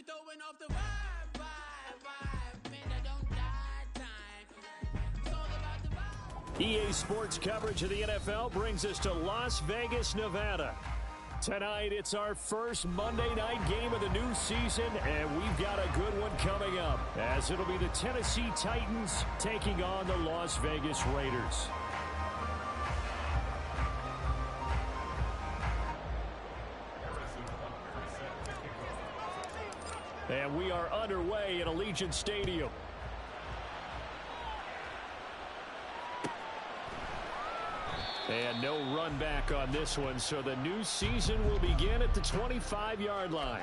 throwing off the vibe, man, I don't die time. It's all about the vibe. EA Sports coverage of the NFL brings us to Las Vegas, Nevada. Tonight, it's our first Monday night game of the new season, and we've got a good one coming up, as it'll be the Tennessee Titans taking on the Las Vegas Raiders. And we are underway at Allegiant Stadium. And no run back on this one, so the new season will begin at the 25-yard line.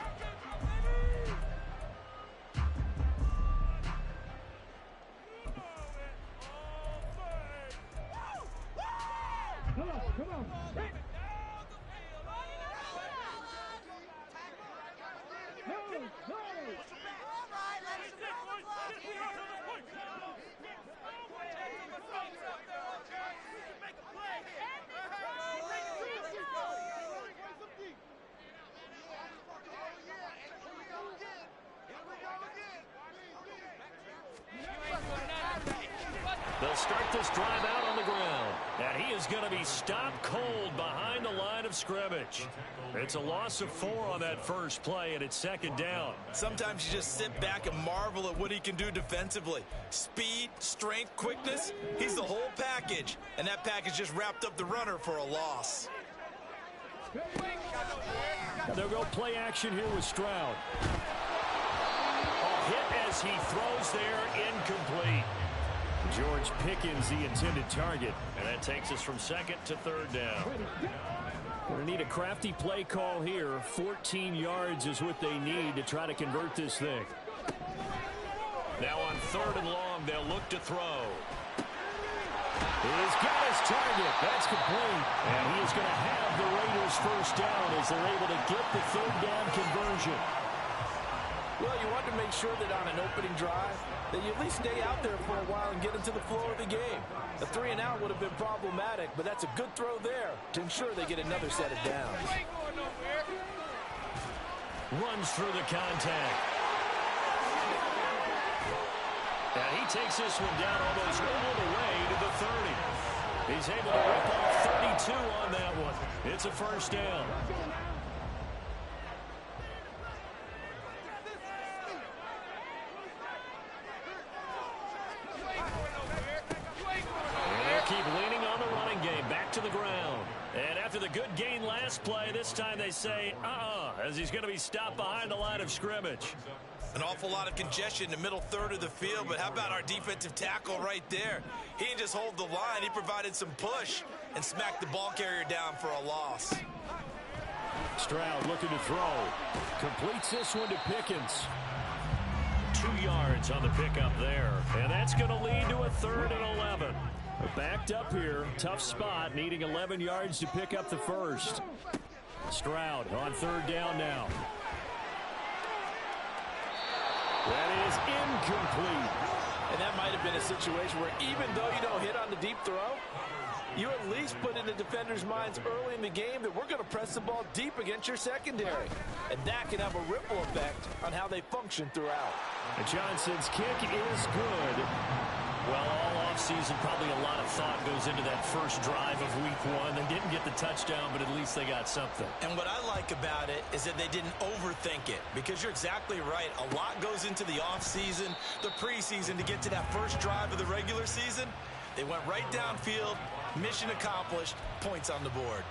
Come on. They'll start this drive out on the ground, and he is going to be stopped cold behind the line of scrimmage. It's a loss of 4 on that first play, and it's second down. Sometimes you just sit back and marvel at what he can do defensively. Speed, strength, quickness, he's the whole package, and that package just wrapped up the runner for a loss. They'll go play action here with Stroud. A hit as he throws there, incomplete. George Pickens, the intended target. And that takes us from second to third down. Going to need a crafty play call here. 14 yards is what they need to try to convert this thing. Now on third and long, they'll look to throw. He's got his target. That's complete. And he is going to have the Raiders first down as they're able to get the third down conversion. Well, you want to make sure that on an opening drive that you at least stay out there for a while and get into the flow of the game. A 3-and-out would have been problematic, but that's a good throw there to ensure they get another set of downs. Runs through the contact. And he takes this one down almost all the way to the 30. He's able to rip off 32 on that one. It's a first down. Leaning on the running game, back to the ground. And after the good gain last play, this time they say, as he's going to be stopped behind the line of scrimmage. An awful lot of congestion in the middle third of the field, but how about our defensive tackle right there? He didn't just hold the line, he provided some push and smacked the ball carrier down for a loss. Stroud looking to throw. Completes this one to Pickens. 2 yards on the pickup there. And that's going to lead to a 3rd and 11. Backed up here, tough spot, needing 11 yards to pick up the first. Stroud on third down now. That is incomplete. And that might have been a situation where even though you don't hit on the deep throw, you at least put in the defenders' minds early in the game that we're going to press the ball deep against your secondary. And that can have a ripple effect on how they function throughout. And Johnson's kick is good. Well, all offseason, probably a lot of thought goes into that first drive of week 1. They didn't get the touchdown, but at least they got something. And what I like about it is that they didn't overthink it, because you're exactly right. A lot goes into the offseason, the preseason to get to that first drive of the regular season. They went right downfield, mission accomplished, points on the board.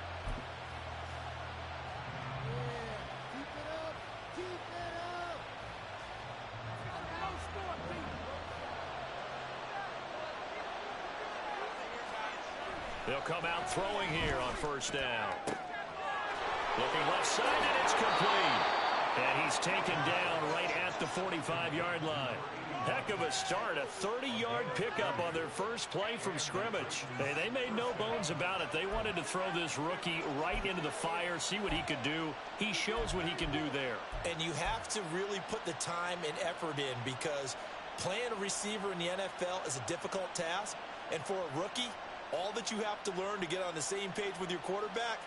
They'll come out throwing here on first down. Looking left side, and it's complete. And he's taken down right at the 45-yard line. Heck of a start, a 30-yard pickup on their first play from scrimmage. Hey, they made no bones about it. They wanted to throw this rookie right into the fire, see what he could do. He shows what he can do there. And you have to really put the time and effort in, because playing a receiver in the NFL is a difficult task. And for a rookie, all that you have to learn to get on the same page with your quarterback,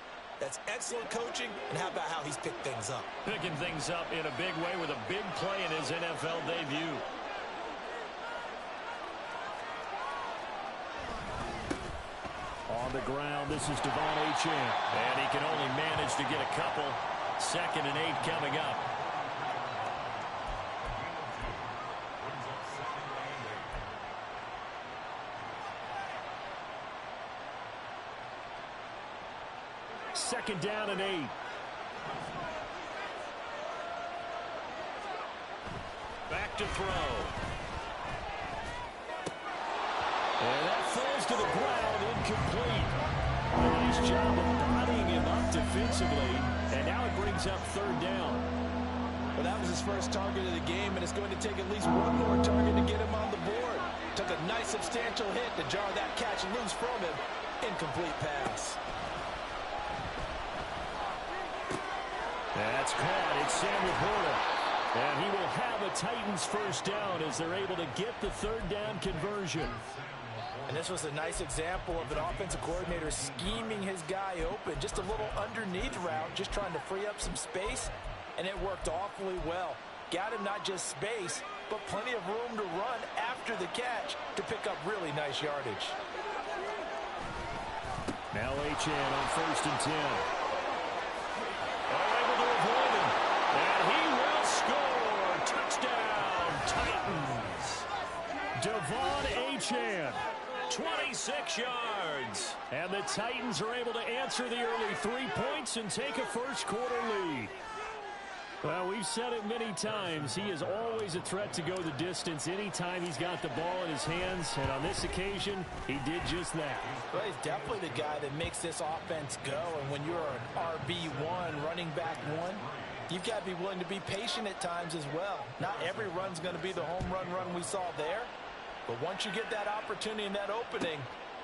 That's excellent coaching, and how about how he's picked things up? Picking things up in a big way with a big play in his NFL debut. On the ground, this is Devon Achane. And he can only manage to get a couple. 2nd and 8 coming up. Second down and 8. Back to throw. And that falls to the ground, incomplete. A nice job of bodying him up defensively. And now it brings up 3rd down. Well, that was his first target of the game, and it's going to take at least one more target to get him on the board. Took a nice substantial hit to jar that catch loose from him. Incomplete pass. That's caught. It's Samuel Porter. And he will have a Titans first down as they're able to get the 3rd down conversion. And this was a nice example of an offensive coordinator scheming his guy open. Just a little underneath route, just trying to free up some space. And it worked awfully well. Got him not just space, but plenty of room to run after the catch to pick up really nice yardage. Now Achane on 1st and 10. Able to avoid him. And he will score. Touchdown, Titans. Devon Achane, 26 yards. And the Titans are able to answer the early 3 points and take a first-quarter lead. Well, we've said it many times. He is always a threat to go the distance anytime he's got the ball in his hands. And on this occasion, he did just that. Well, he's definitely the guy that makes this offense go. And when you're an RB1, running back 1, you've got to be willing to be patient at times as well. Not every run's going to be the home run we saw there. But once you get that opportunity and that opening,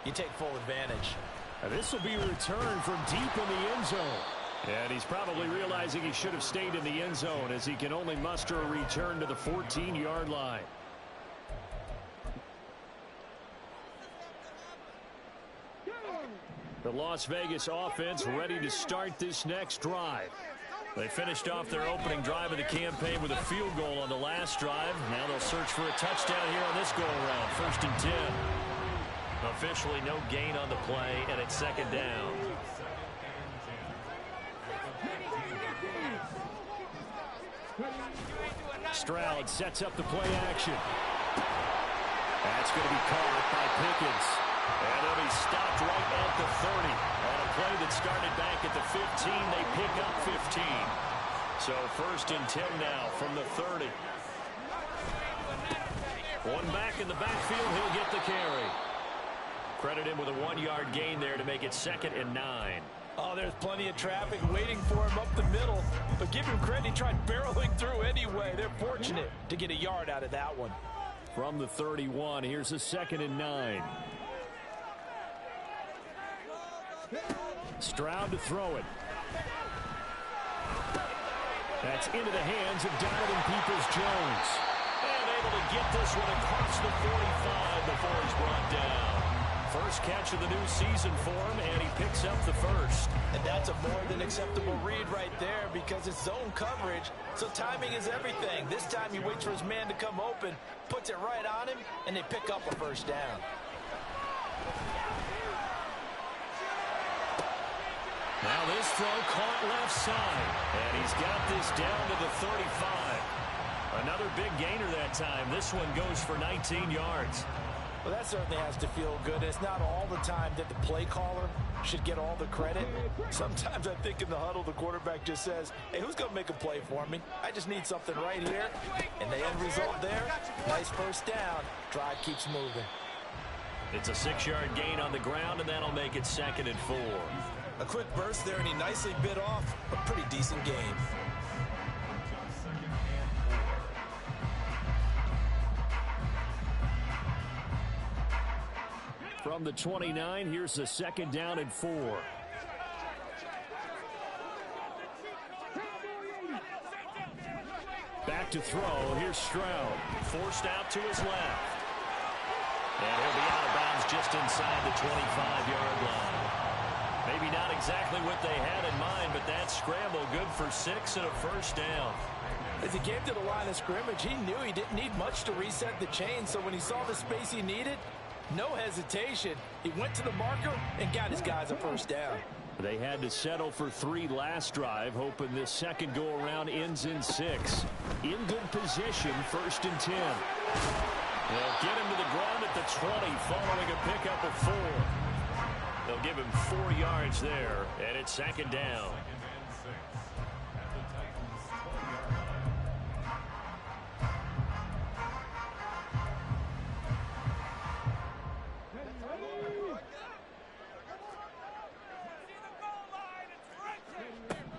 you take full advantage. Now this will be a return from deep in the end zone. And he's probably realizing he should have stayed in the end zone as he can only muster a return to the 14-yard line. The Las Vegas offense ready to start this next drive. They finished off their opening drive of the campaign with a field goal on the last drive. Now they'll search for a touchdown here on this go-around. 1st and 10. Officially no gain on the play, and it's 2nd down. Stroud sets up the play action. That's going to be caught by Pickens. And he'll be stopped right at the 30. On a play that started back at the 15, they pick up 15. So 1st and 10 now from the 30. One back in the backfield, he'll get the carry. Credit him with a 1-yard gain there to make it 2nd and 9. Oh, there's plenty of traffic waiting for him up the middle. But give him credit, he tried barreling through anyway. They're fortunate to get a yard out of that one. From the 31, here's a 2nd and 9. Stroud to throw it. That's into the hands of Donovan Peoples-Jones. And able to get this one across the 45 before he's brought down. First catch of the new season for him, and he picks up the 1st. And that's a more than acceptable read right there because it's zone coverage, so timing is everything. This time he waits for his man to come open, puts it right on him, and they pick up a 1st down. Now this throw caught left side, and he's got this down to the 35. Another big gainer that time. This one goes for 19 yards. Well, that certainly has to feel good. It's not all the time that the play caller should get all the credit. Sometimes I think in the huddle, the quarterback just says, hey, who's going to make a play for me? I just need something right here. And the end result there, nice 1st down. Drive keeps moving. It's a 6-yard gain on the ground, and that'll make it 2nd and 4. A quick burst there, and he nicely bit off a pretty decent gain. From the 29, here's the 2nd down and 4. Back to throw. Here's Stroud. Forced out to his left. And he'll be out of bounds just inside the 25-yard line. Maybe not exactly what they had in mind, but that scramble good for 6 and a first down. As he came to the line of scrimmage, he knew he didn't need much to reset the chain, so when he saw the space he needed, no hesitation. He went to the marker and got his guys a first down. They had to settle for 3 last drive, hoping this second go-around ends in 6. In good position, 1st and 10. They'll get him to the ground at the 20, following a pickup of 4. They'll give him 4 yards there, and it's 2nd down.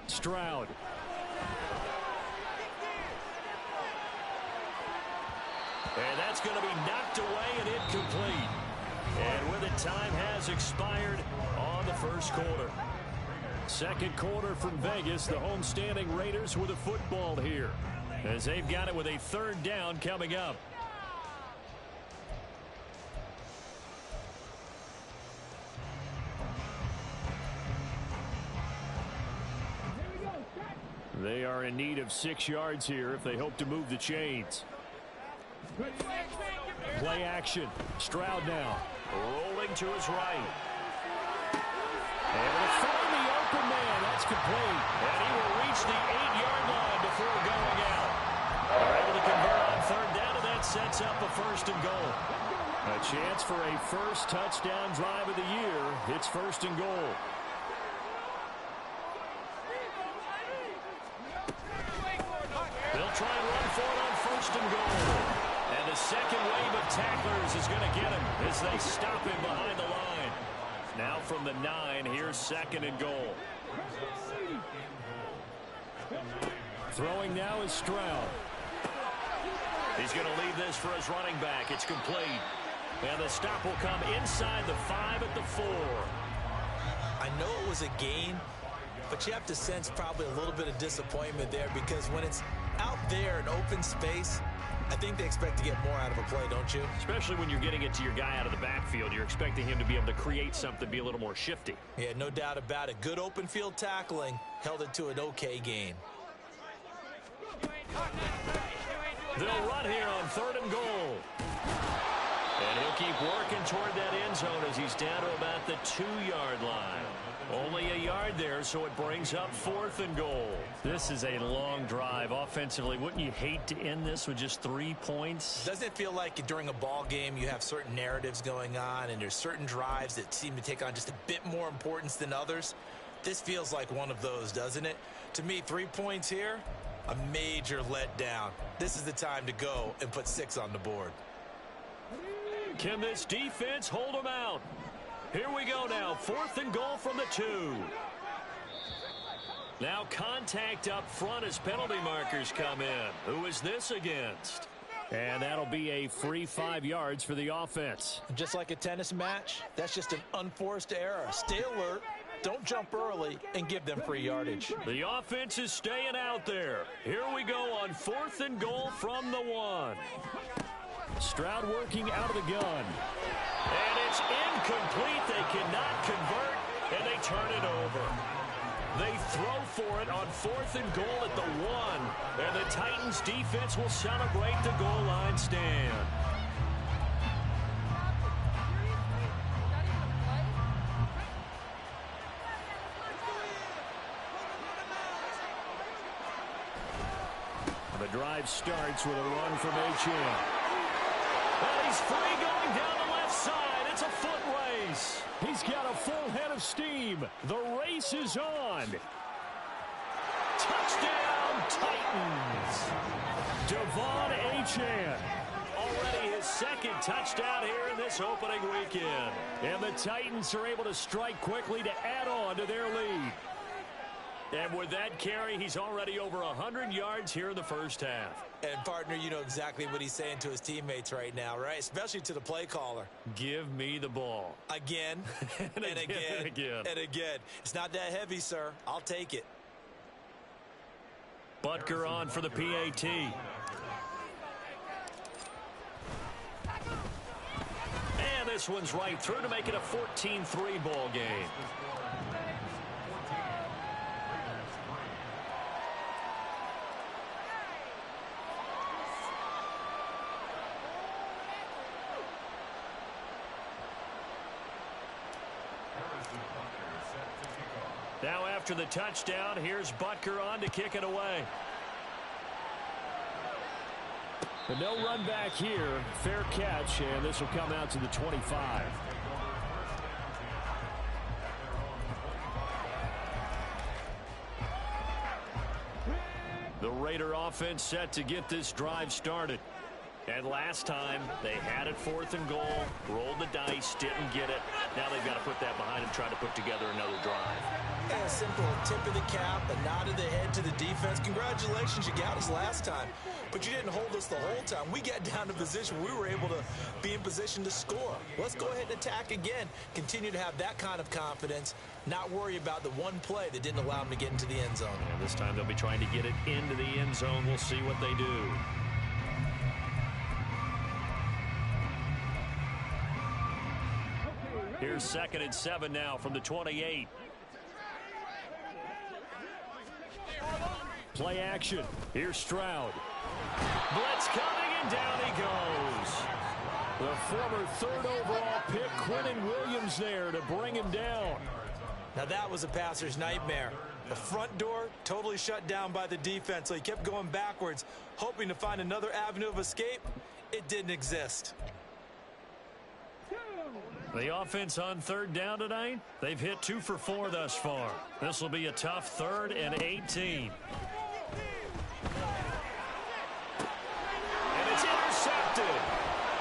Stroud. And that's going to be knocked away and incomplete. And with it, time has expired on the first quarter. Second quarter from Vegas, the homestanding Raiders with a football here, as they've got it with a 3rd down coming up. They are in need of 6 yards here if they hope to move the chains. Play action. Stroud now. Rolling to his right. Able to find the open man. That's complete. And he will reach the 8-yard line before going out. They're able to convert on 3rd down, and that sets up a 1st and goal. A chance for a first touchdown drive of the year. It's 1st and goal. They'll try and run for it on 1st and goal. And the second wave of tacklers is going to get him as they stop him behind the line. Now from the 9, here's 2nd and goal. Throwing now is Stroud. He's going to leave this for his running back. It's complete. And the stop will come inside the 5 at the 4. I know it was a gain, but you have to sense probably a little bit of disappointment there, because when it's out there in open space, I think they expect to get more out of a play, don't you? Especially when you're getting it to your guy out of the backfield. You're expecting him to be able to create something, be a little more shifty. Yeah, no doubt about it. Good open field tackling held it to an okay gain. They'll run here on 3rd and goal. And he'll keep working toward that end zone as he's down to about the 2-yard line. Only a yard there, so it brings up 4th and goal. This is a long drive offensively. Wouldn't you hate to end this with just 3 points? Doesn't it feel like during a ball game you have certain narratives going on, and there's certain drives that seem to take on just a bit more importance than others? This feels like one of those, doesn't it? To me, 3 points here, a major letdown. This is the time to go and put 6 on the board. Can this defense hold them out? Here we go now. 4th and goal from the 2. Now contact up front as penalty markers come in. Who is this against? And that'll be a free 5 yards for the offense. Just like a tennis match, that's just an unforced error. Stay alert, don't jump early, and give them free yardage. The offense is staying out there. Here we go on 4th and goal from the 1. Stroud working out of the gun. And it's incomplete. They cannot convert, and they turn it over. They throw for it on 4th and goal at the 1. And the Titans defense will celebrate the goal line stand. The drive starts with a run from Achane. And he's free going down the left side. It's a foot race. He's got a full head of steam. The race is on. Touchdown, Titans. Devon Achane. Already his 2nd touchdown here in this opening weekend. And the Titans are able to strike quickly to add on to their lead. And with that carry, he's already over 100 yards here in the first half. And, partner, you know exactly what he's saying to his teammates right now, right? Especially to the play caller. Give me the ball. Again, and again, and again. and again. It's not that heavy, sir. I'll take it. Butker on for the PAT. And this one's right through to make it a 14-3 ball game. Now after the touchdown, here's Butker on to kick it away. But no run back here. Fair catch, and this will come out to the 25. The Raider offense set to get this drive started. And last time, they had it 4th and goal, rolled the dice, didn't get it. Now they've got to put that behind them, try to put together another drive. A simple tip of the cap, a nod of the head to the defense. Congratulations, you got us last time, but you didn't hold us the whole time. We got down to position where we were able to be in position to score. Let's go ahead and attack again. Continue to have that kind of confidence, not worry about the one play that didn't allow them to get into the end zone. And this time they'll be trying to get it into the end zone. We'll see what they do. Here's 2nd and 7 now from the 28. Play action. Here's Stroud. Blitz coming, and down he goes. The former 3rd overall pick, Quentin Williams, there to bring him down. Now that was a passer's nightmare. The front door totally shut down by the defense, so he kept going backwards, hoping to find another avenue of escape. It didn't exist. The offense on 3rd down tonight, they've hit 2 for 4 thus far. This will be a tough 3rd and 18. And it's intercepted.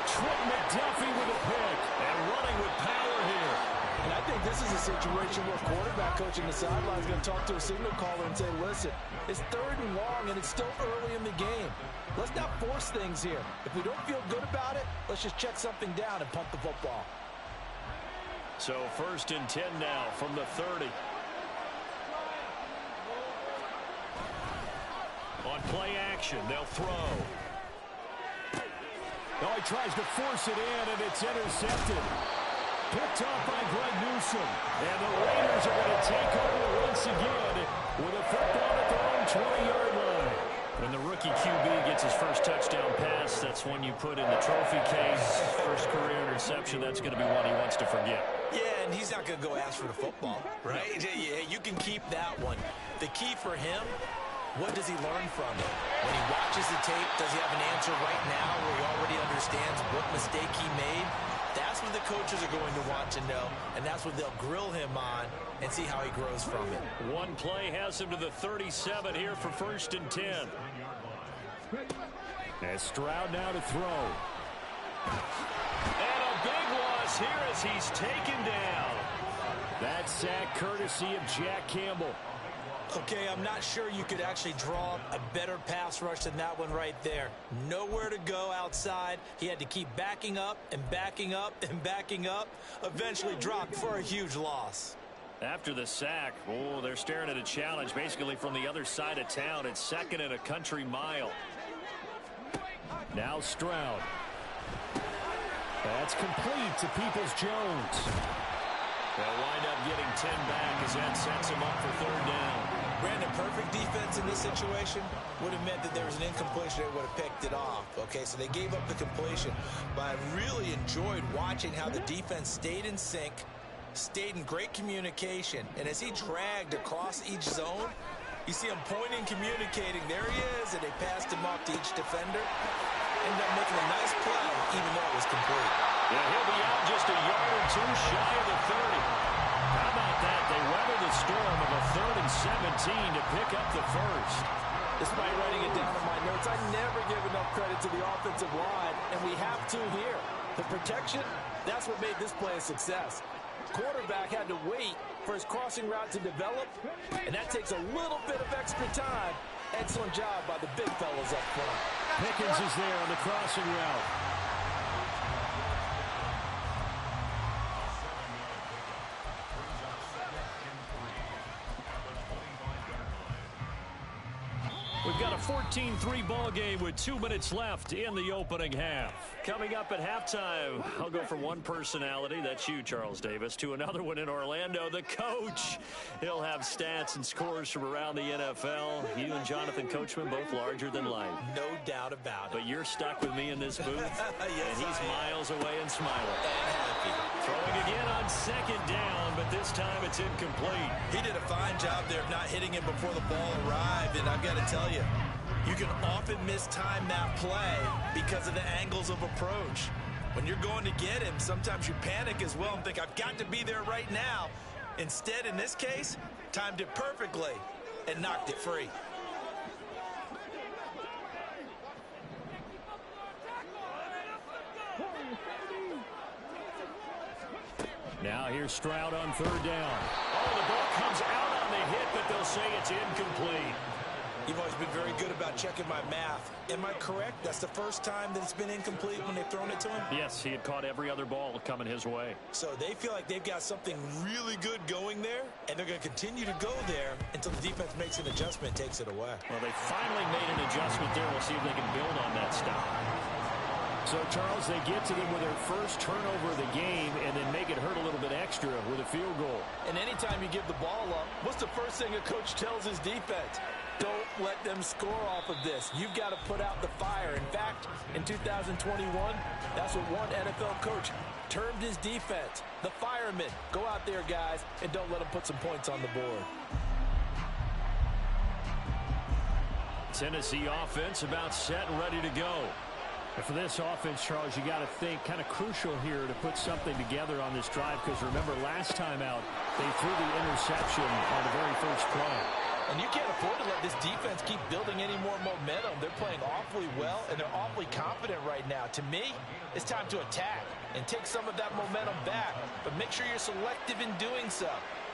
Trent McDuffie with a pick. And running with power here. And I think this is a situation where quarterback coach in the sideline is going to talk to a signal caller and say, listen, it's 3rd and long, and it's still early in the game. Let's not force things here. If we don't feel good about it, let's just check something down and pump the football. So 1st and 10 now from the 30. On play action, they'll throw. Oh, he tries to force it in, and it's intercepted. Picked off by Greg Newsome. And the Raiders are going to take over once again with a football at their own 20-yard line. When the rookie QB gets his first touchdown pass, that's one you put in the trophy case. First career interception, that's going to be one he wants to forget. Yeah, and he's not going to go ask for the football, right? Yeah, you can keep that one. The key for him, what does he learn from it? When he watches the tape, does he have an answer right now where he already understands what mistake he made? That's what the coaches are going to want to know, and that's what they'll grill him on and see how he grows from it. One play has him to the 37 here for 1st and 10. And Stroud now to throw. And a big loss here as he's taken down. That sack courtesy of Jack Campbell. Okay, I'm not sure you could actually draw a better pass rush than that one right there. Nowhere to go outside. He had to keep backing up and backing up and backing up. Eventually dropped for a huge loss. After the sack, oh, they're staring at a challenge basically from the other side of town. It's 2nd and a country mile. Now Stroud. That's complete to Peoples-Jones. They'll wind up getting 10 back as that sets him up for 3rd down. Brandon, perfect defense in this situation would have meant that there was an incompletion. They would have picked it off. Okay, so they gave up the completion. But I really enjoyed watching how the defense stayed in sync, stayed in great communication. And as he dragged across each zone, you see him pointing, communicating. There he is, and they passed him off to each defender. Ended up making a nice play, even though it was complete. Yeah, he'll be out just a yard or 2 shy of the 30. How about that? They weather the storm of a 3rd and 17 to pick up the first. Despite writing it down in my notes, I never give enough credit to the offensive line, and we have to here. The protection, that's what made this play a success. Quarterback had to wait for his crossing route to develop, and that takes a little bit of extra time. Excellent job by the big fellas up front. Pickens is there on the crossing route. We've got a 14-3 ball game with 2 minutes left in the opening half. Coming up at halftime, I'll go from one personality, that's you, Charles Davis, to another one in Orlando, the coach. He'll have stats and scores from around the NFL. You and Jonathan Coachman, both larger than life. No doubt about it. But you're stuck with me in this booth, Yes, and he's I am. miles away and smiling. And happy. Throwing again on second down, but this time it's incomplete. He did a fine job there of not hitting him before the ball arrived, and I've got to tell you, you can often mistime that play because of the angles of approach. When you're going to get him, sometimes you panic as well and think, I've got to be there right now. Instead, in this case, timed it perfectly and knocked it free. Now here's Stroud on third down. Oh, the ball comes out on the hit, but they'll say it's incomplete. You've always been very good about checking my math. Am I correct? That's the first time that it's been incomplete when they've thrown it to him? Yes, he had caught every other ball coming his way. So they feel like they've got something really good going there, and they're going to continue to go there until the defense makes an adjustment and takes it away. Well, they finally made an adjustment there. We'll see if they can build on that stop. So, Charles, they get to them with their first turnover of the game and then make it hurt a little bit extra with a field goal. And anytime you give the ball up, what's the first thing a coach tells his defense? Don't let them score off of this. You've got to put out the fire. In fact, in 2021, that's what one NFL coach termed his defense. The firemen. Go out there, guys, and don't let them put some points on the board. Tennessee offense about set and ready to go. And for this offense, Charles, you got to think kind of crucial here to put something together on this drive because remember last time out they threw the interception on the very first play. And you can't afford to let this defense keep building any more momentum. They're playing awfully well, and they're awfully confident right now. To me, it's time to attack and take some of that momentum back, but make sure you're selective in doing so.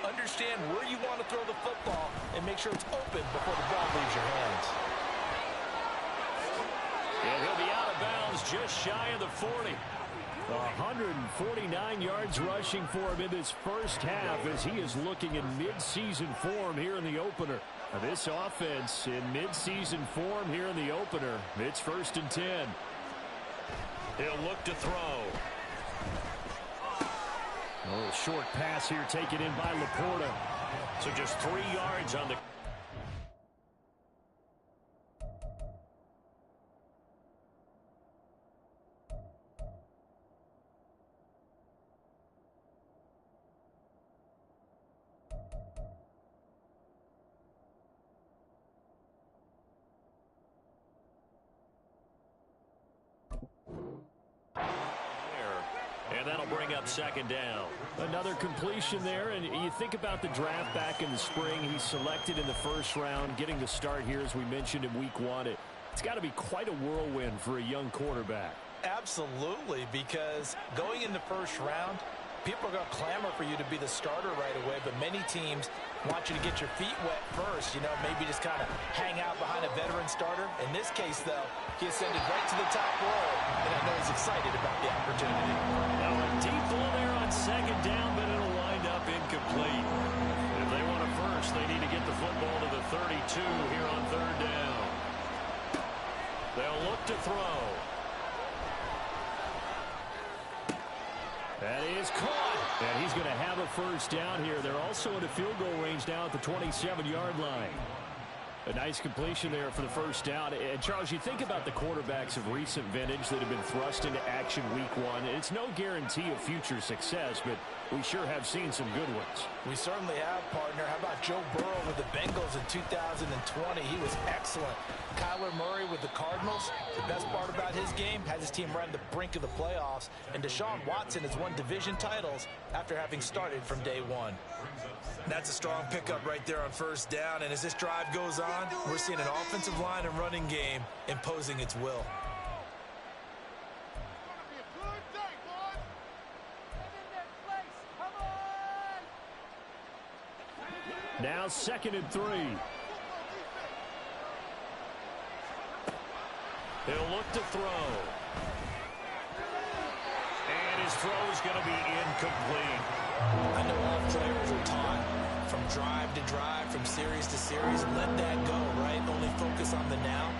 Understand where you want to throw the football and make sure it's open before the ball leaves your hands. And he'll be out of bounds just shy of the 40. 149 yards rushing for him in this first half as he is looking in mid-season form here in the opener. Now this offense in mid-season form here in the opener. It's 1st and 10. He'll look to throw. A little short pass here taken in by Laporta. So just 3 yards on the... And that'll bring up 2nd down. Another completion there, and you think about the draft back in the spring. He's selected in the first round, getting the start here, as we mentioned in week 1. It's got to be quite a whirlwind for a young quarterback. Absolutely, because going in the first round, people are going to clamor for you to be the starter right away, but many teams want you to get your feet wet first, you know, maybe just kind of hang out behind a veteran starter. In this case, though, he ascended right to the top role, and I know he's excited about the opportunity. Now a deep ball there on 2nd down, but it'll wind up incomplete. If they want a first, they need to get the football to the 32 here on 3rd down. They'll look to throw. That is caught. And he's going to have a first down here. They're also in a field goal range now at the 27-yard line. A nice completion there for the first down. And, Charles, you think about the quarterbacks of recent vintage that have been thrust into action week 1. It's no guarantee of future success, but we sure have seen some good ones. We certainly have, partner. How about Joe Burrow with the Bengals in 2020? He was excellent. Kyler Murray with the Cardinals. The best part about his game, has his team right on the brink of the playoffs. And Deshaun Watson has won division titles after having started from day 1. That's a strong pickup right there on 1st down. And as this drive goes on, we're seeing an offensive line and running game imposing its will. Now 2nd and 3. He'll look to throw. And his throw is going to be incomplete. I know all players are taught from drive to drive, from series to series, let that go, right? Only focus on the now.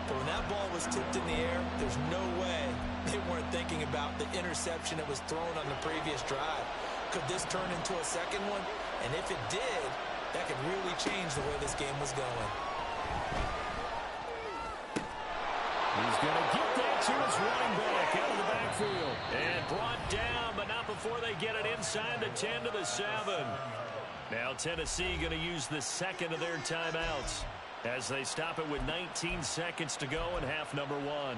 But when that ball was tipped in the air, there's no way they weren't thinking about the interception that was thrown on the previous drive. Could this turn into a second one? And if it did, that could really change the way this game was going. He's going to get that to his running back out of the backfield. And brought down, but not before they get it inside the 10 to the 7. Now Tennessee going to use the second of their timeouts as they stop it with 19 seconds to go in half number 1.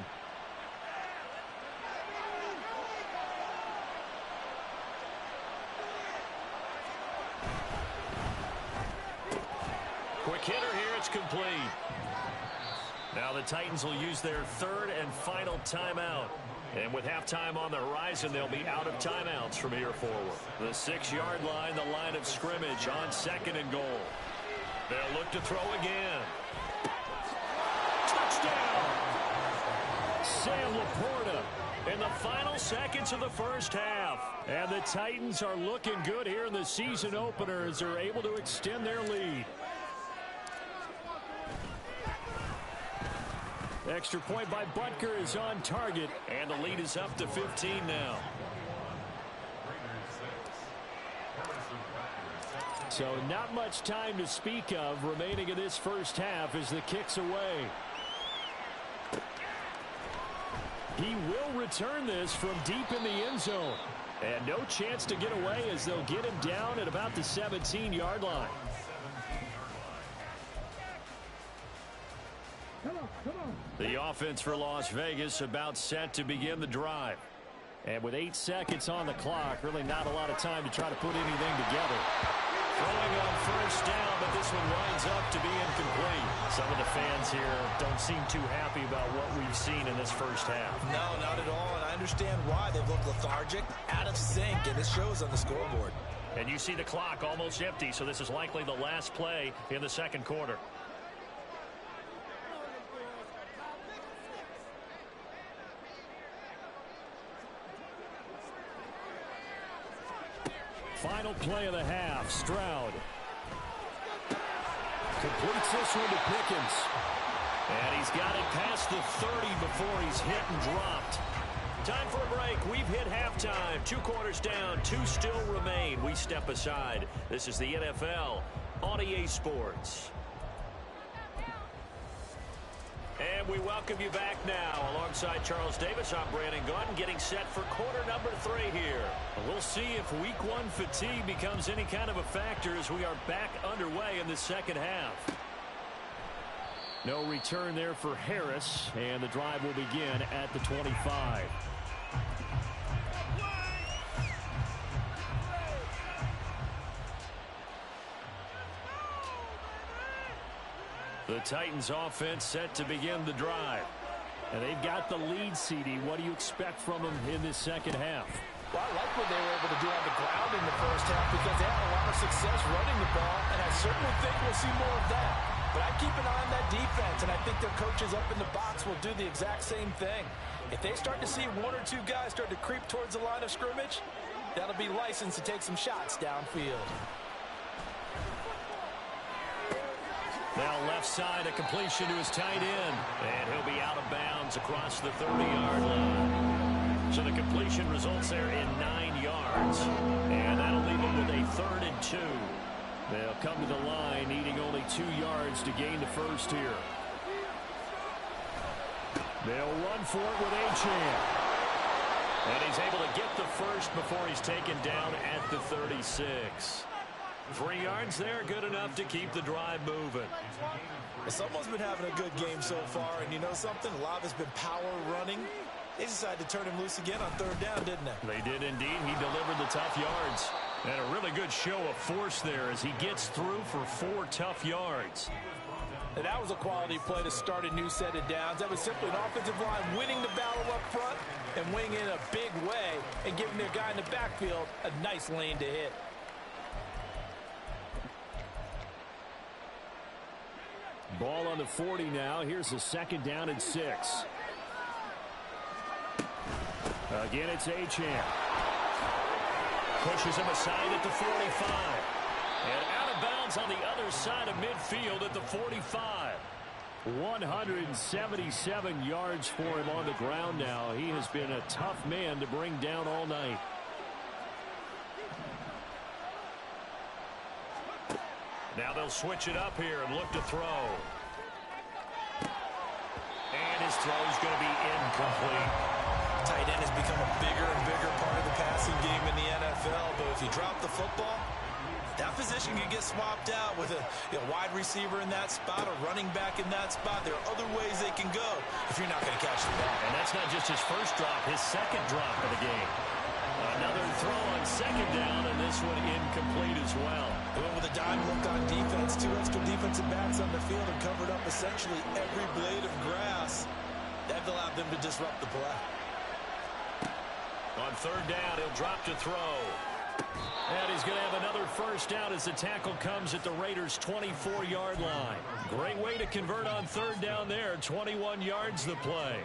Quick hitter here, it's complete. Now the Titans will use their third and final timeout. And with halftime on the horizon, they'll be out of timeouts from here forward. The 6-yard line, the line of scrimmage on 2nd and goal. They'll look to throw again. Touchdown! Sam Laporta in the final seconds of the first half. And the Titans are looking good here in the season opener as they're able to extend their lead. Extra point by Butker is on target. And the lead is up to 15 now. So not much time to speak of remaining in this first half as the kick's away. He will return this from deep in the end zone. And no chance to get away as they'll get him down at about the 17-yard line. The offense for Las Vegas about set to begin the drive. And with 8 seconds on the clock, really not a lot of time to try to put anything together. Throwing on first down, but this one winds up to be incomplete. Some of the fans here don't seem too happy about what we've seen in this first half. No, not at all, and I understand why. They've looked lethargic, out of sync, and it shows on the scoreboard. And you see the clock almost empty, so this is likely the last play in the second quarter. Final play of the half, Stroud. Completes this one to Pickens. And he's got it past the 30 before he's hit and dropped. Time for a break. We've hit halftime. 2 quarters down, 2 still remain. We step aside. This is the NFL on EA Sports. And we welcome you back now. Alongside Charles Davis, I'm Brandon Gautin, getting set for quarter number 3 here. We'll see if week 1 fatigue becomes any kind of a factor as we are back underway in the second half. No return there for Harris, and the drive will begin at the 25. The Titans offense set to begin the drive. And they've got the lead, CD. What do you expect from them in this second half? Well, I like what they were able to do on the ground in the first half because they had a lot of success running the ball, and I certainly think we'll see more of that. But I keep an eye on that defense, and I think their coaches up in the box will do the exact same thing. If they start to see 1 or 2 guys start to creep towards the line of scrimmage, that'll be licensed to take some shots downfield. Now left side, a completion to his tight end. And he'll be out of bounds across the 30-yard line. So the completion results there in 9 yards. And that'll leave him with a 3rd and 2. They'll come to the line, needing only 2 yards to gain the first here. They'll run for it with Achane. And he's able to get the first before he's taken down at the 36. 3 yards there, good enough to keep the drive moving. Well, someone's been having a good game so far, and you know something? A lot has been power running. They decided to turn him loose again on 3rd down, didn't they? They did indeed. He delivered the tough yards. And a really good show of force there as he gets through for 4 tough yards. And that was a quality play to start a new set of downs. That was simply an offensive line winning the battle up front and winning in a big way and giving their guy in the backfield a nice lane to hit. Ball on the 40 now. Here's a 2nd down and 6. Again, it's Achane. Pushes him aside at the 45. And out of bounds on the other side of midfield at the 45. 177 yards for him on the ground now. He has been a tough man to bring down all night. Now they'll switch it up here and look to throw. And his throw is going to be incomplete. Tight end has become a bigger and bigger part of the passing game in the NFL, but if you drop the football, that position can get swapped out with a wide receiver in that spot, a running back in that spot. There are other ways they can go if you're not going to catch the ball. And that's not just his first drop, his second drop of the game. Another throw on second down, and this one incomplete as well. They went with a dime look on defense, 2 extra defensive backs on the field and covered up essentially every blade of grass. That allowed them to disrupt the play. On third down, he'll drop to throw. And he's going to have another first down as the tackle comes at the Raiders' 24-yard line. Great way to convert on third down there. 21 yards the play.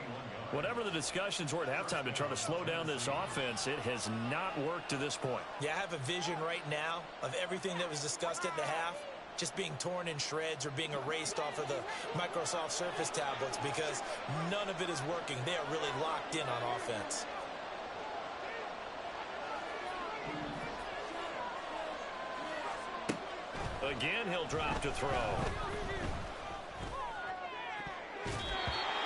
Whatever the discussions were at halftime to try to slow down this offense, it has not worked to this point. Yeah, I have a vision right now of everything that was discussed at the half just being torn in shreds or being erased off of the Microsoft Surface tablets because none of it is working. They are really locked in on offense. Again, he'll drop to throw.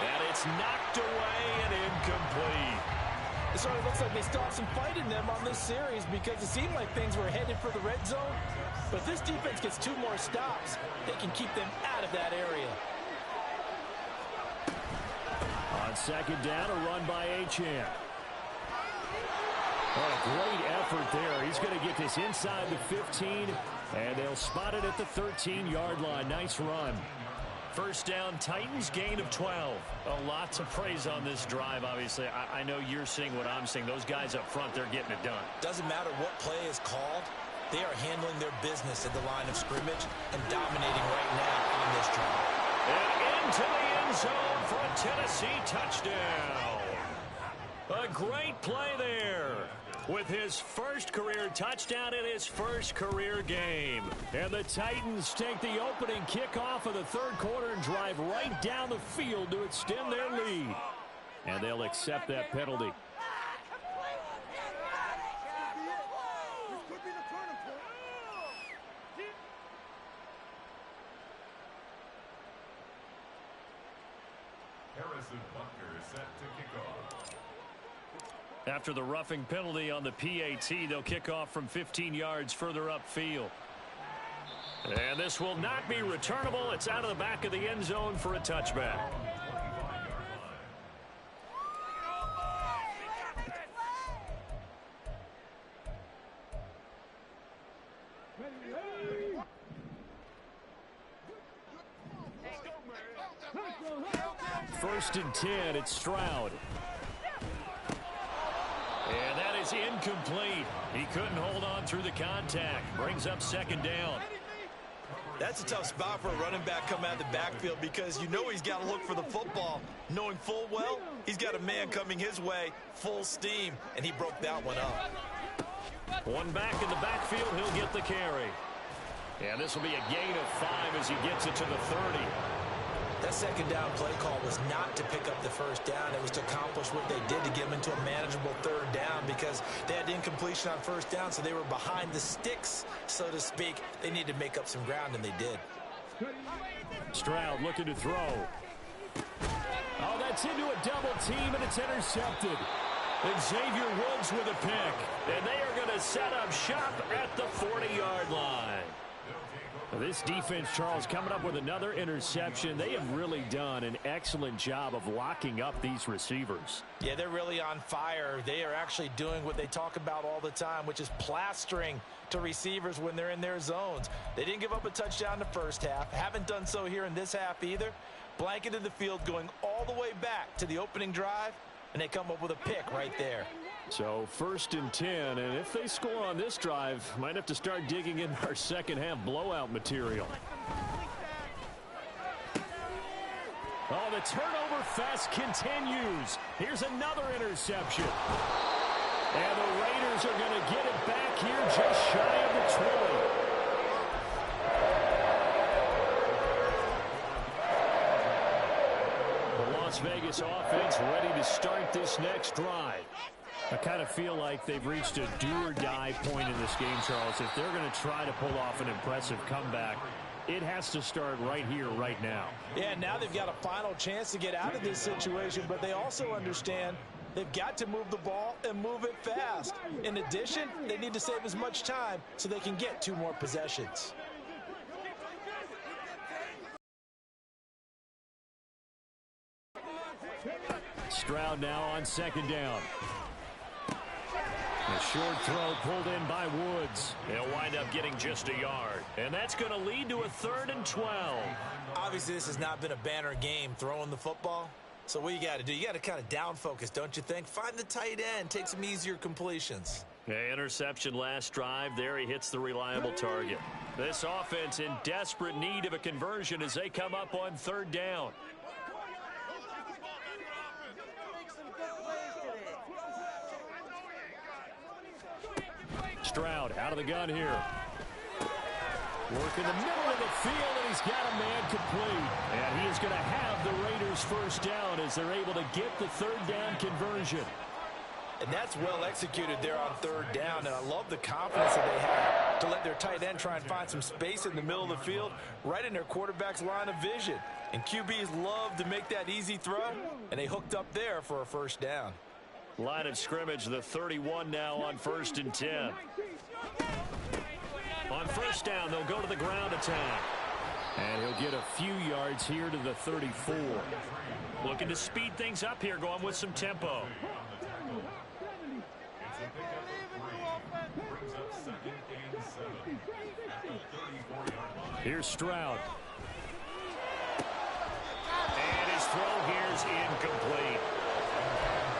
And it's knocked away and incomplete. It sort of looks like they still have some fight in them on this series because it seemed like things were headed for the red zone. But if this defense gets 2 more stops, they can keep them out of that area. On second down, a run by Achane. Oh, a great effort there. He's going to get this inside the 15, and they'll spot it at the 13-yard line. Nice run. First down, Titans gain of 12. A lot to praise on this drive, obviously. I know you're seeing what I'm seeing. Those guys up front, they're getting it done. Doesn't matter what play is called. They are handling their business at the line of scrimmage and dominating right now on this drive. And into the end zone for a Tennessee touchdown. A great play there with his first career touchdown in his first career game. And the Titans take the opening kickoff of the third quarter and drive right down the field to extend their lead. And they'll accept that penalty. After the roughing penalty on the PAT, they'll kick off from 15 yards further upfield. And this will not be returnable. It's out of the back of the end zone for a touchback. First and 10, it's Stroud. And that is incomplete. He couldn't hold on through the contact. Brings up second down. That's a tough spot for a running back coming out of the backfield because you know he's got to look for the football, knowing full well he's got a man coming his way full steam, and he broke that one up. One back in the backfield, he'll get the carry. And this will be a gain of 5 as he gets it to the 30. That second down play call was not to pick up the first down. It was to accomplish what they did to get them into a manageable third down because they had incompletion on first down, so they were behind the sticks, so to speak. They needed to make up some ground, and they did. Stroud looking to throw. Oh, that's into a double team, and it's intercepted. And Xavier Woods with a pick. And they are going to set up shop at the 40-yard line. This defense, Charles, coming up with another interception. They have really done an excellent job of locking up these receivers. Yeah, they're really on fire. They are actually doing what they talk about all the time, which is plastering to receivers when they're in their zones. They didn't give up a touchdown in the first half. Haven't done so here in this half either. Blanketed the field going all the way back to the opening drive, and they come up with a pick right there. So first and 10, and if they score on this drive, might have to start digging in our second half blowout material. Oh, the turnover fest continues. Here's another interception. And the Raiders are going to get it back here just shy of the 20. The Las Vegas offense ready to start this next drive. I kind of feel like they've reached a do-or-die point in this game, Charles. If they're going to try to pull off an impressive comeback, it has to start right here, right now. Yeah, now they've got a final chance to get out of this situation, but they also understand they've got to move the ball and move it fast. In addition, they need to save as much time so they can get 2 more possessions. Stroud now on 2nd down. A short throw pulled in by Woods. He'll wind up getting just a yard. And that's going to lead to a 3rd and 12. Obviously, this has not been a banner game throwing the football. So what you got to do, you got to kind of down focus, don't you think? Find the tight end, take some easier completions. Okay, interception last drive. There he hits the reliable target. This offense in desperate need of a conversion as they come up on 3rd down. Stroud out of the gun here. Work in the middle of the field, and he's got a man complete. And he is going to have the Raiders 1st down as they're able to get the 3rd down conversion. And that's well executed there on 3rd down, and I love the confidence that they have to let their tight end try and find some space in the middle of the field, right in their quarterback's line of vision. And QBs love to make that easy throw, and they hooked up there for a 1st down. Line of scrimmage, the 31 now on 1st and 10. On 1st down, they'll go to the ground attack. And he'll get a few yards here to the 34. Looking to speed things up here, going with some tempo. Here's Stroud. And his throw here is incomplete.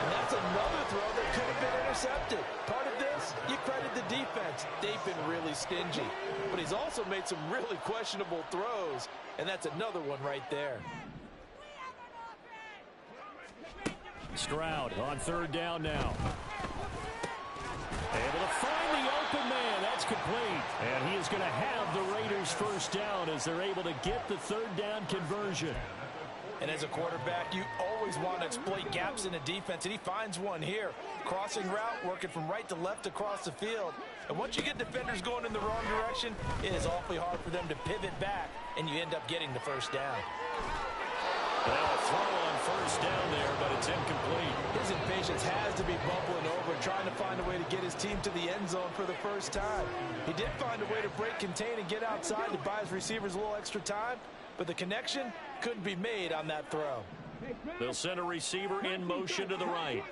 And that's another throw that could have been intercepted. Part of this, you credit the defense. They've been really stingy. But he's also made some really questionable throws, and that's another one right there. Stroud on 3rd down now. Able to find the open man. That's complete. And he is going to have the Raiders 1st down as they're able to get the 3rd down conversion. And as a quarterback, you always want to exploit gaps in the defense, and he finds one here. Crossing route, working from right to left across the field. And once you get defenders going in the wrong direction, it is awfully hard for them to pivot back, and you end up getting the 1st down. Now a throw on 1st down there, but it's incomplete. His impatience has to be bubbling over, trying to find a way to get his team to the end zone for the 1st time. He did find a way to break, contain, and get outside to buy his receivers a little extra time, but the connection couldn't be made on that throw. They'll send a receiver in motion to the right.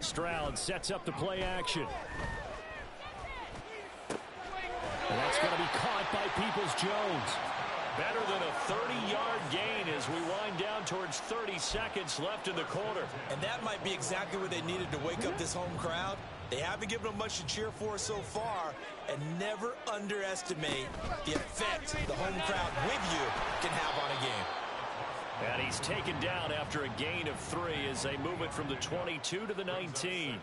Stroud sets up the play action. And that's going to be caught by Peoples-Jones. Better than a 30-yard gain as we wind down towards 30 seconds left in the quarter. And that might be exactly what they needed to wake up this home crowd. They haven't given them much to cheer for so far, and never underestimate the effect the home crowd with you can have on a game. And he's taken down after a gain of 3 as they move it from the 22 to the 19.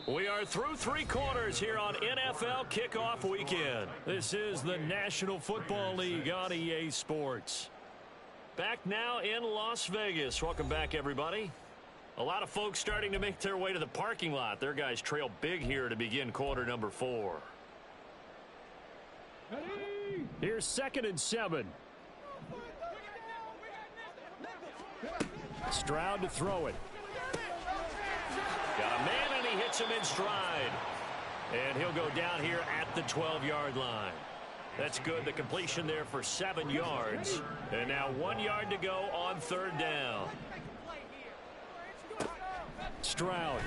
We are through 3 quarters here on NFL Kickoff Weekend. This is the National Football League on EA Sports. Back now in Las Vegas. Welcome back, everybody. A lot of folks starting to make their way to the parking lot. Their guys trail big here to begin quarter number 4. Here's 2nd and 7. Stroud to throw it. Got a man, and he hits him in stride. And he'll go down here at the 12-yard line. That's good. The completion there for 7 yards. And now 1 yard to go on 3rd down. Stroud.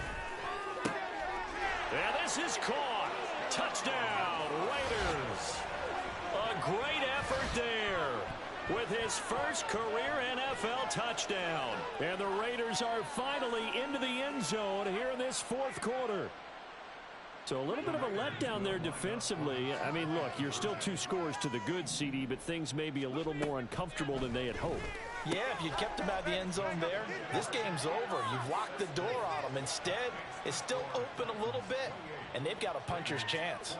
And this is caught. Touchdown, Raiders. A great effort there with his first career NFL touchdown. And the Raiders are finally into the end zone here in this 4th quarter. So a little bit of a letdown there defensively. I mean, look, you're still 2 scores to the good, CD, but things may be a little more uncomfortable than they had hoped. Yeah, if you kept them out of the end zone there, this game's over. You've locked the door on them. Instead, it's still open a little bit, and they've got a puncher's chance.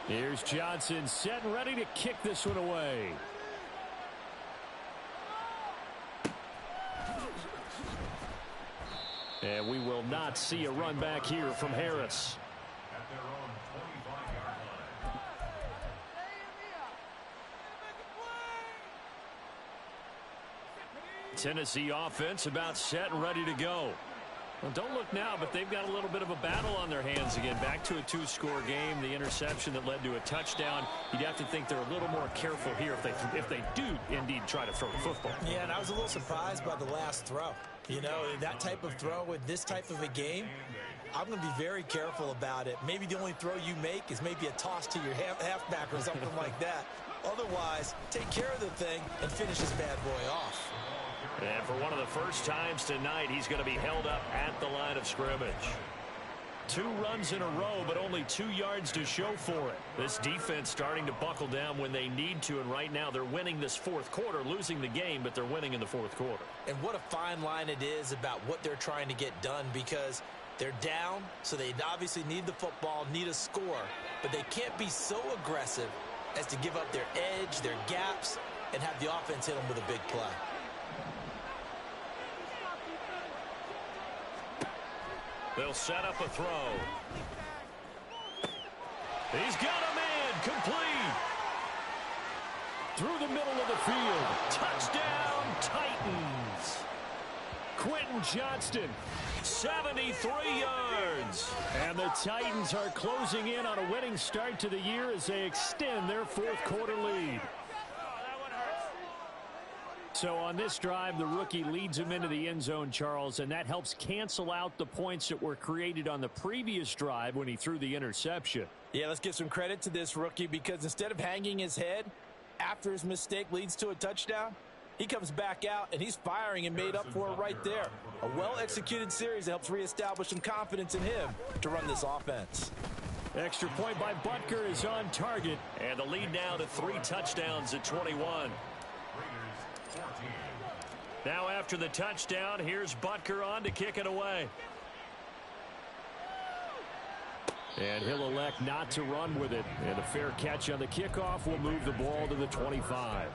Here's Johnson set and ready to kick this one away. And we will not see a run back here from Harris. Tennessee offense about set and ready to go. Well, don't look now, but they've got a little bit of a battle on their hands again. Back to a two-score game. The interception that led to a touchdown. You'd have to think they're a little more careful here if they do indeed try to throw the football. Yeah, and I was a little surprised by the last throw. You know, that type of throw with this type of a game, I'm going to be very careful about it. Maybe the only throw you make is maybe a toss to your halfback or something like that. Otherwise, take care of the thing and finish this bad boy off. And for one of the first times tonight, he's going to be held up at the line of scrimmage. 2 runs in a row, but only 2 yards to show for it. This defense starting to buckle down when they need to, and right now they're winning this fourth quarter, losing the game, but they're winning in the fourth quarter. And what a fine line it is about what they're trying to get done, because they're down, so they obviously need the football, need a score, but they can't be so aggressive as to give up their edge, their gaps, and have the offense hit them with a big play. They'll set up a throw. He's got a man, complete. Through the middle of the field. Touchdown, Titans. Quentin Johnston. 73 yards. And the Titans are closing in on a winning start to the year as they extend their fourth quarter lead. So on this drive, the rookie leads him into the end zone, Charles, and that helps cancel out the points that were created on the previous drive when he threw the interception. Yeah, let's give some credit to this rookie, because instead of hanging his head after his mistake leads to a touchdown, he comes back out and he's firing and made up for it right there. A well-executed series that helps reestablish some confidence in him to run this offense. Extra point by Butker is on target. And the lead now to 3 touchdowns at 21. Now after the touchdown, here's Butker on to kick it away. And he'll elect not to run with it. And a fair catch on the kickoff will move the ball to the 25.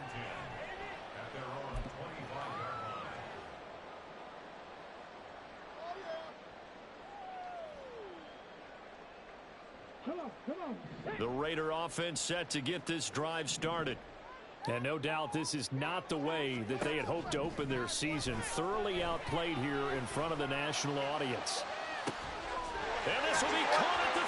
The Raider offense set to get this drive started. And no doubt this is not the way that they had hoped to open their season. Thoroughly outplayed here in front of the national audience. And this will be caught at the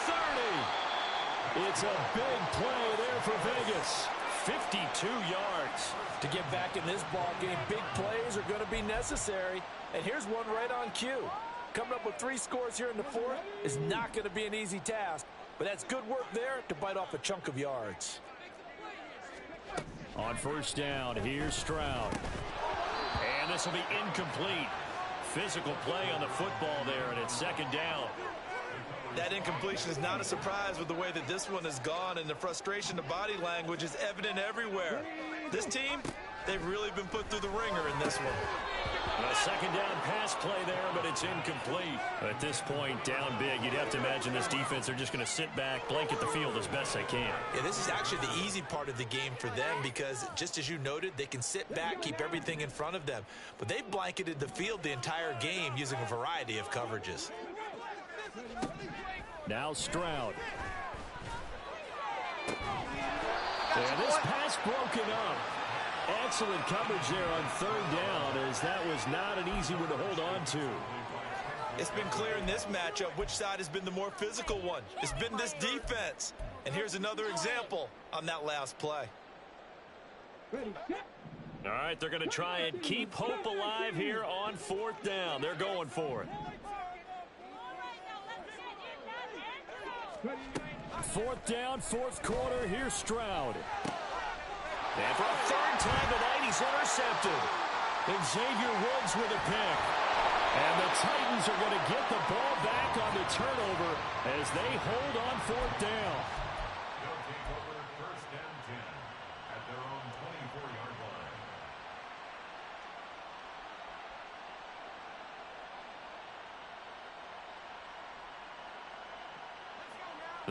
30. It's a big play there for Vegas. 52 yards. To get back in this ball game, big plays are going to be necessary. And here's one right on cue. Coming up with 3 scores here in the fourth is not going to be an easy task. But that's good work there to bite off a chunk of yards. On first down, here's Stroud. And this will be incomplete. Physical play on the football there, and it's second down. That incompletion is not a surprise with the way that this one has gone, and the frustration, the body language is evident everywhere. This team, they've really been put through the ringer in this one. A second down pass play there, but it's incomplete. At this point, down big, you'd have to imagine this defense are just going to sit back, blanket the field as best they can. Yeah, this is actually the easy part of the game for them, because just as you noted, they can sit back, keep everything in front of them. But they've blanketed the field the entire game using a variety of coverages. Now Stroud. And this pass broken up. Excellent coverage there on third down, as that was not an easy one to hold on to. It's been clear in this matchup which side has been the more physical one. It's been this defense. And here's another example on that last play. All right, they're going to try and keep hope alive here on fourth down. They're going for it. Fourth down, fourth quarter. Here's Stroud. And for a third time tonight, he's intercepted. And Xavier Woods with a pick. And the Titans are going to get the ball back on the turnover as they hold on fourth down. They'll take over first and 10 at their own 24-yard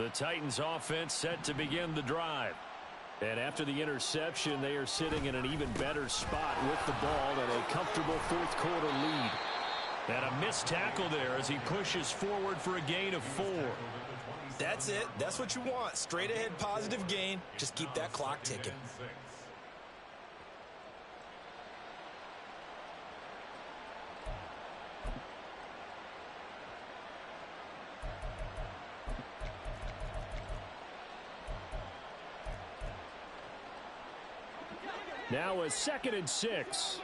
line. The Titans offense set to begin the drive. And after the interception, they are sitting in an even better spot with the ball and a comfortable fourth quarter lead. And a missed tackle there as he pushes forward for a gain of 4. That's it. That's what you want. Straight ahead positive gain. Just keep that clock ticking. Now a 2nd and 6.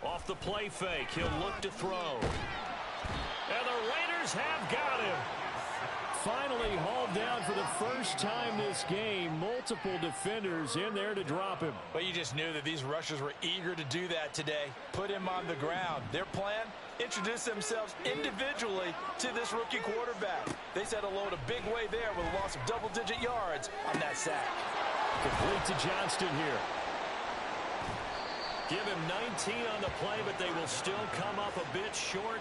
Off the play fake, he'll look to throw. And the Raiders have got him. Finally hauled down for the first time this game. Multiple defenders in there to drop him. But you just knew that these rushers were eager to do that today. Put him on the ground. Their plan? Introduce themselves individually to this rookie quarterback. They said hello to big way there with a loss of double-digit yards on that sack. Complete to Johnston here. Give him 19 on the play, but they will still come up a bit short.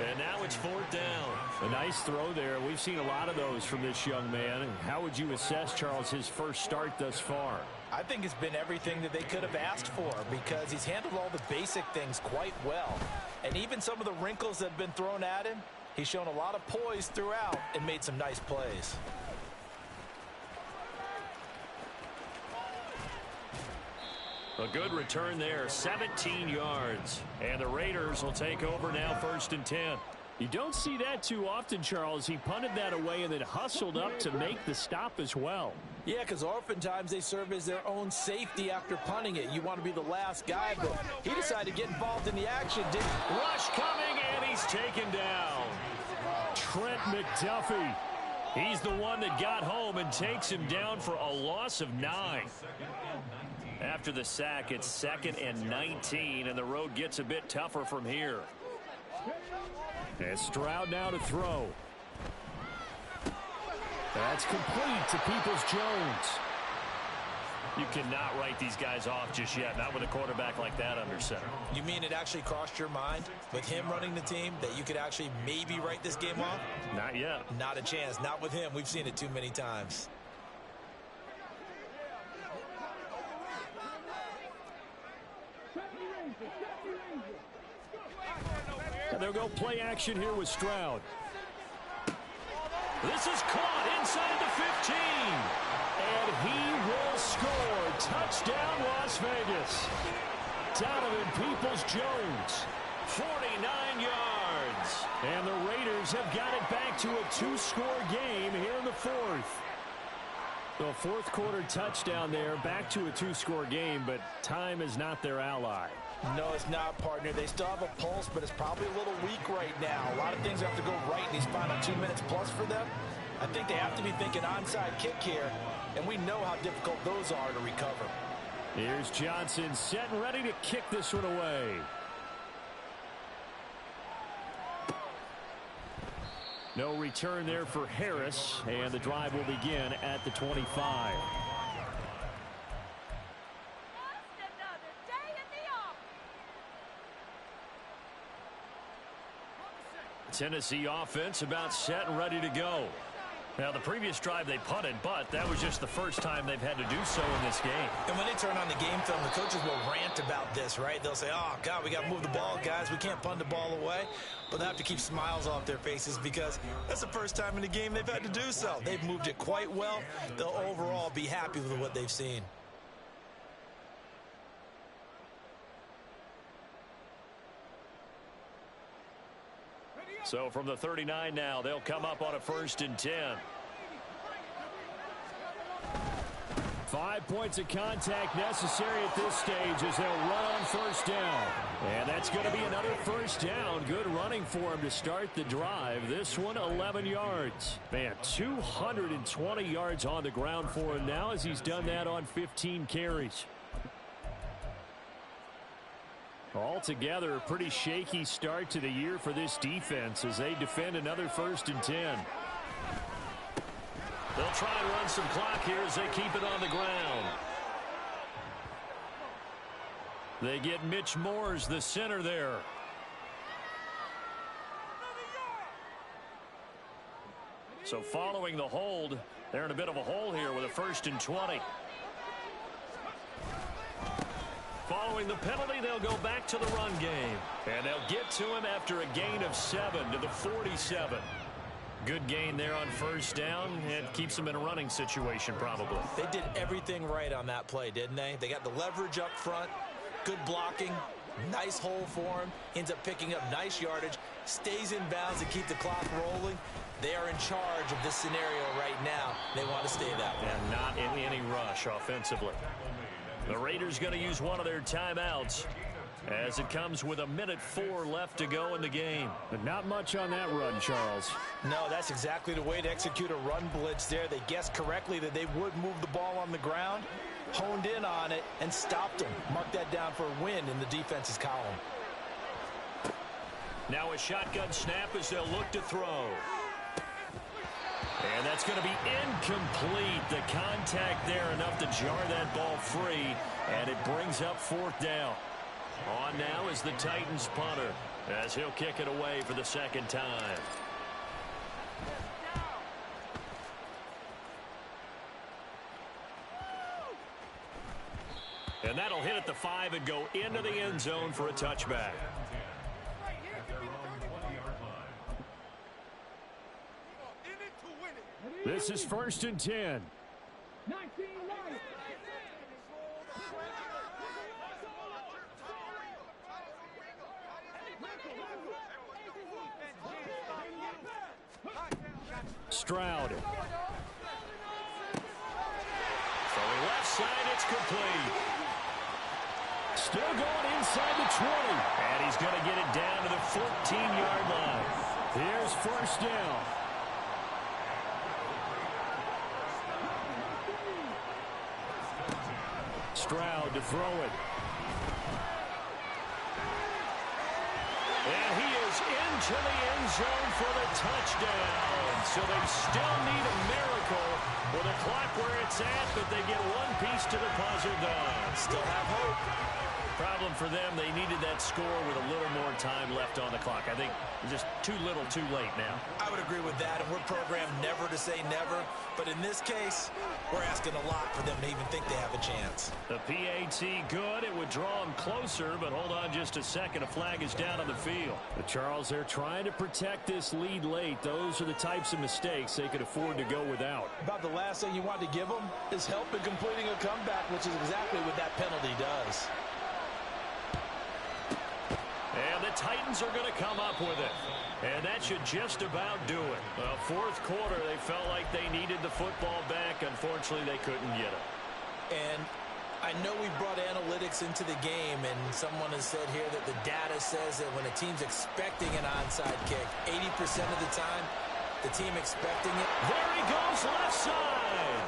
And now it's 4th down. A nice throw there. We've seen a lot of those from this young man. How would you assess, Charles, his first start thus far? I think it's been everything that they could have asked for because he's handled all the basic things quite well. And even some of the wrinkles that have been thrown at him, he's shown a lot of poise throughout and made some nice plays. A good return there, 17 yards. And the Raiders will take over now 1st and 10. You don't see that too often, Charles. He punted that away and then hustled up to make the stop as well. Yeah, because oftentimes they serve as their own safety after punting it. You want to be the last guy, but he decided to get involved in the action, didn't he? Rush coming, and he's taken down. Trent McDuffie. He's the one that got home and takes him down for a loss of 9. After the sack, it's 2nd and 19, and the road gets a bit tougher from here. And Stroud now to throw. That's complete to Peoples-Jones. You cannot write these guys off just yet, not with a quarterback like that under center. You mean it actually crossed your mind with him running the team that you could actually maybe write this game off? Not yet. Not a chance. Not with him. We've seen it too many times. And they'll go play action here with Stroud. This is caught inside the 15. And he will score. Touchdown, Las Vegas. Donovan Peoples-Jones. 49 yards. And the Raiders have got it back to a 2-score game here in the 4th. The fourth quarter touchdown there, back to a 2-score game, but time is not their ally. No, it's not, partner. They still have a pulse, but it's probably a little weak right now. A lot of things have to go right in these final 2 minutes plus for them. I think they have to be thinking onside kick here, and we know how difficult those are to recover. Here's Johnson set and ready to kick this one away. No return there for Harris, and the drive will begin at the 25. Tennessee offense about set and ready to go. Now, the previous drive they punted, but that was just the first time they've had to do so in this game. And when they turn on the game film, the coaches will rant about this, right? They'll say, oh, God, we got to move the ball, guys. We can't punt the ball away. But they have to keep smiles off their faces because that's the first time in the game they've had to do so. They've moved it quite well. They'll overall be happy with what they've seen. So from the 39 now, they'll come up on a 1st and 10. 5 points of contact necessary at this stage as they'll run on 1st down. And that's going to be another 1st down. Good running for him to start the drive. This one 11 yards. Man, 220 yards on the ground for him now as he's done that on 15 carries. Altogether, a pretty shaky start to the year for this defense as they defend another 1st and 10. They'll try and run some clock here as they keep it on the ground. They get Mitch Moores, the center there. So following the hold, they're in a bit of a hole here with a 1st and 20. Following the penalty, they'll go back to the run game. And they'll get to him after a gain of 7 to the 47. Good gain there on 1st down. It keeps them in a running situation probably. They did everything right on that play, didn't they? They got the leverage up front, good blocking, nice hole for him, ends up picking up nice yardage, stays in bounds to keep the clock rolling. They are in charge of this scenario right now. They want to stay that way. And not in any rush offensively. The Raiders going to use one of their timeouts as it comes with 1:04 left to go in the game. But not much on that run, Charles. No, that's exactly the way to execute a run blitz there. They guessed correctly that they would move the ball on the ground, honed in on it, and stopped them. Mark that down for a win in the defense's column. Now a shotgun snap as they'll look to throw. And that's going to be incomplete. The contact there enough to jar that ball free, and it brings up 4th down. On now is the Titans punter as he'll kick it away for the 2nd time. And that'll hit at the 5 and go into the end zone for a touchback. This is 1st and 10. Stroud. Throwing left side, it's complete. Still going inside the 20. And he's going to get it down to the 14-yard line. Here's 1st down. Stroud to throw it. And he is into the end zone for the touchdown. So they still need a miracle with a clock where it's at, but they get one piece to the puzzle done. Still have hope. Problem for them, they needed that score with a little more time left on the clock. I think just too little too late now. I would agree with that, and we're programmed never to say never. But in this case, we're asking a lot for them to even think they have a chance. The PAT good. It would draw them closer, but hold on just a second. A flag is down on the field. But Charles, they're trying to protect this lead late. Those are the types of mistakes they could afford to go without. About the last thing you want to give them is help in completing a comeback, which is exactly what that penalty does. And the Titans are going to come up with it. And that should just about do it. Well, 4th quarter, they felt like they needed the football back. Unfortunately, they couldn't get it. And I know we brought analytics into the game, and someone has said here that the data says that when a team's expecting an onside kick, 80% of the time, the team expecting it. There he goes, left side.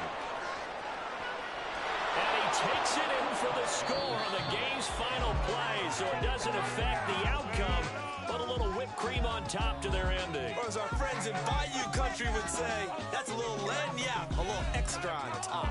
And he takes it in for the score on the game's final play, so it doesn't affect the outcome, but a little whipped cream on top to their ending. Or as our friends in Bayou Country would say, that's a little lagniappe, a little extra on top.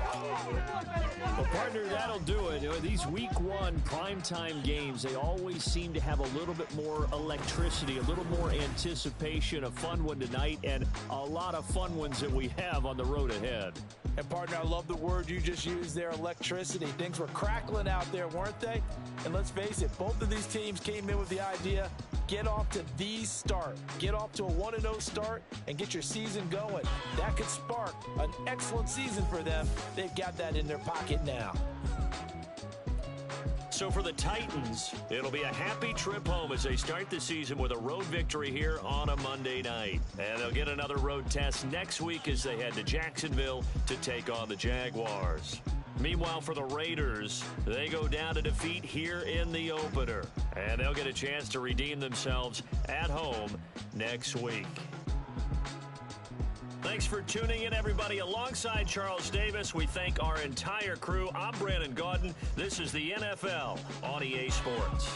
Well, partner, that'll do it. These week 1 primetime games, they always seem to have a little bit more electricity, a little more anticipation. A fun one tonight, and a lot of fun ones that we have on the road ahead. And, partner, I love the word you just used there, electricity. Things were crackling out there, weren't they? And let's face it, both of these teams came in with the idea, get off to the start. Get off to a 1-0 start and get your season going. That could spark an excellent season for them. They've got that in their pocket now. So for the Titans, it'll be a happy trip home as they start the season with a road victory here on a Monday night. And they'll get another road test next week as they head to Jacksonville to take on the Jaguars. Meanwhile, for the Raiders, they go down to defeat here in the opener. And they'll get a chance to redeem themselves at home next week. Thanks for tuning in, everybody. Alongside Charles Davis, we thank our entire crew. I'm Brandon Gaudin. This is the NFL on EA Sports.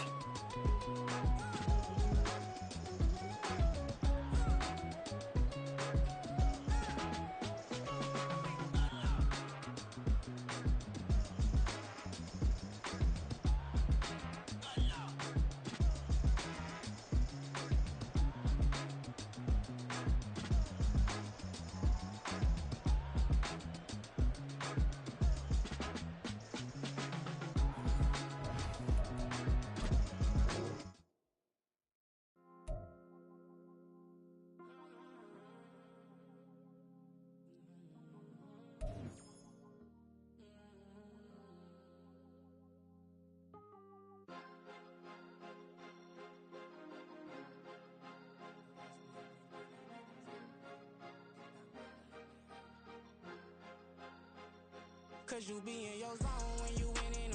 Cause you be in your zone when you winning.